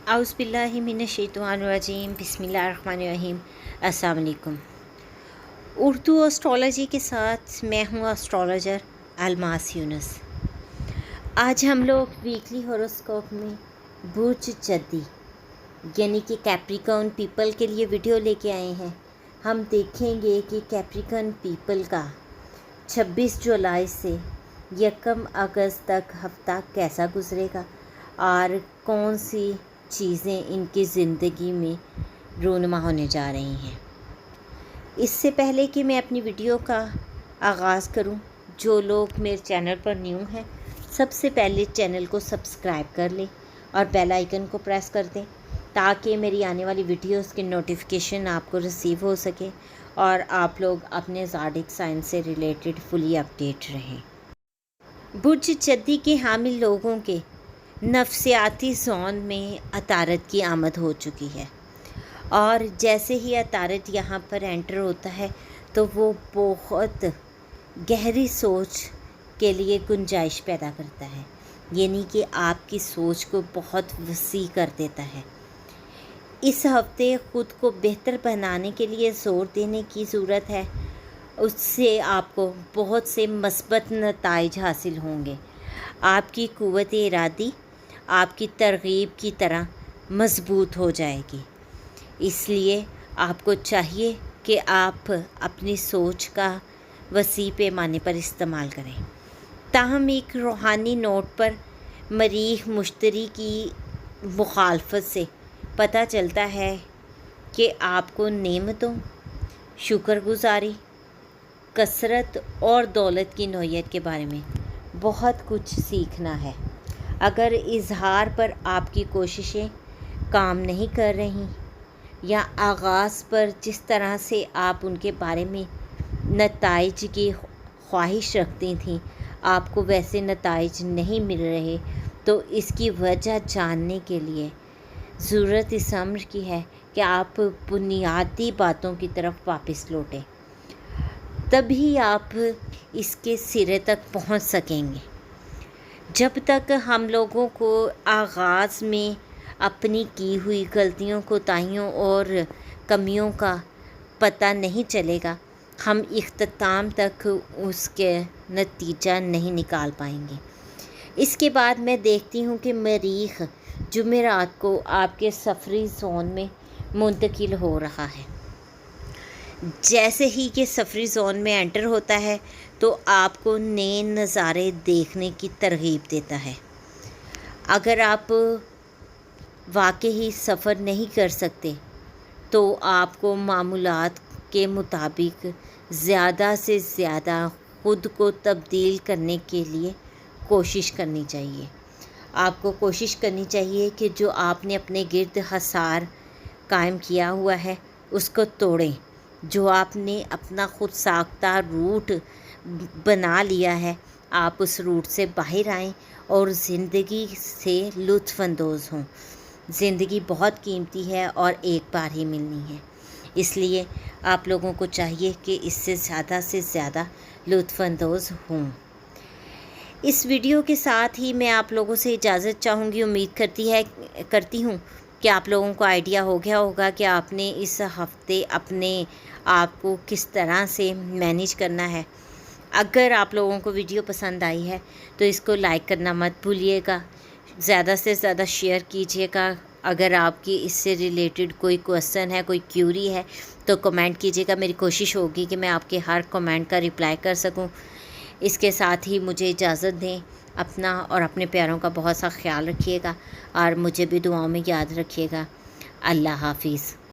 औज़ुबिल्लाहि मिनश्शैतानिर्रजीम बिस्मिल्लाहिर्रहमानिर्रहीम। अस्सलाम वालेकुम। उर्दू एस्ट्रोलॉजी के साथ मैं हूँ एस्ट्रोलॉजर अलमास यूनुस। आज हम लोग वीकली हॉरोस्कोप में बुर्ज जद्दी यानी कि कैप्रिकॉर्न पीपल के लिए वीडियो लेके आए हैं। हम देखेंगे कि कैप्रिकॉर्न पीपल का 26 जुलाई से 1 अगस्त तक हफ्ता कैसा गुजरेगा और कौन सी चीज़ें इनकी ज़िंदगी में रूनुमा होने जा रही हैं। इससे पहले कि मैं अपनी वीडियो का आगाज़ करूं, जो लोग मेरे चैनल पर न्यू हैं सबसे पहले चैनल को सब्सक्राइब कर लें और बेल आइकन को प्रेस कर दें ताकि मेरी आने वाली वीडियोस के नोटिफिकेशन आपको रिसीव हो सके और आप लोग अपने ज़ोडिएक साइन से रिलेटेड फुली अपडेट रहें। बुर्ज जद्दी के हामिल लोगों के नफ्सियाती ज़ोन में अतारत की आमद हो चुकी है और जैसे ही अतारत यहाँ पर एंटर होता है तो वो बहुत गहरी सोच के लिए गुंजाइश पैदा करता है, यानी कि आपकी सोच को बहुत वसी कर देता है। इस हफ्ते ख़ुद को बेहतर बनाने के लिए ज़ोर देने की ज़रूरत है, उससे आपको बहुत से मस्बत नताइज हासिल होंगे। आपकी क़ुव्वत इरादी आपकी तरगीब की तरह मज़बूत हो जाएगी, इसलिए आपको चाहिए कि आप अपनी सोच का वसी पैमाने पर इस्तेमाल करें। ताहम एक रूहानी नोट पर मरीख मुश्तरी की मुखालफत से पता चलता है कि आपको नेमतों, शुक्रगुजारी, कसरत और दौलत की नौइयत के बारे में बहुत कुछ सीखना है। अगर इजहार पर आपकी कोशिशें काम नहीं कर रही या आगाज़ पर जिस तरह से आप उनके बारे में नताइज की ख्वाहिश रखती थीं आपको वैसे नताइज नहीं मिल रहे, तो इसकी वजह जानने के लिए ज़रूरत इस अम्र की है कि आप बुनियादी बातों की तरफ वापस लौटें, तभी आप इसके सिरे तक पहुंच सकेंगे। जब तक हम लोगों को आगाज़ में अपनी की हुई गलतियों, कोताहियों और कमियों का पता नहीं चलेगा, हम इख्तिताम तक उसके नतीजा नहीं निकाल पाएंगे। इसके बाद मैं देखती हूँ कि मरीख जुमेरात को आपके सफरी ज़ोन में मुंतकिल हो रहा है। जैसे ही कि सफरी ज़ोन में एंटर होता है तो आपको नए नज़ारे देखने की तरगीब देता है। अगर आप वाकई सफ़र नहीं कर सकते तो आपको मामूलात के मुताबिक ज़्यादा से ज़्यादा ख़ुद को तब्दील करने के लिए कोशिश करनी चाहिए। आपको कोशिश करनी चाहिए कि जो आपने अपने गिर्द हसार कायम किया हुआ है उसको तोड़ें। जो आपने अपना ख़ुद साख्ता रूट बना लिया है, आप उस रूट से बाहर आएँ और ज़िंदगी से लुत्फ़अंदोज़ हों। ज़िंदगी बहुत कीमती है और एक बार ही मिलनी है, इसलिए आप लोगों को चाहिए कि इससे ज़्यादा से ज़्यादा लुत्फ़अंदोज़ हों। इस वीडियो के साथ ही मैं आप लोगों से इजाज़त चाहूँगी। उम्मीद करती हूँ कि आप लोगों को आइडिया हो गया होगा कि आपने इस हफ़्ते अपने आप को किस तरह से मैनेज करना है। अगर आप लोगों को वीडियो पसंद आई है तो इसको लाइक करना मत भूलिएगा, ज़्यादा से ज़्यादा शेयर कीजिएगा। अगर आपकी इससे रिलेटेड कोई क्वेश्चन है, कोई क्यूरी है तो कमेंट कीजिएगा। मेरी कोशिश होगी कि मैं आपके हर कमेंट का रिप्लाई कर सकूं। इसके साथ ही मुझे इजाज़त दें। अपना और अपने प्यारों का बहुत सा ख्याल रखिएगा और मुझे भी दुआओं में याद रखिएगा। अल्लाह हाफिज़।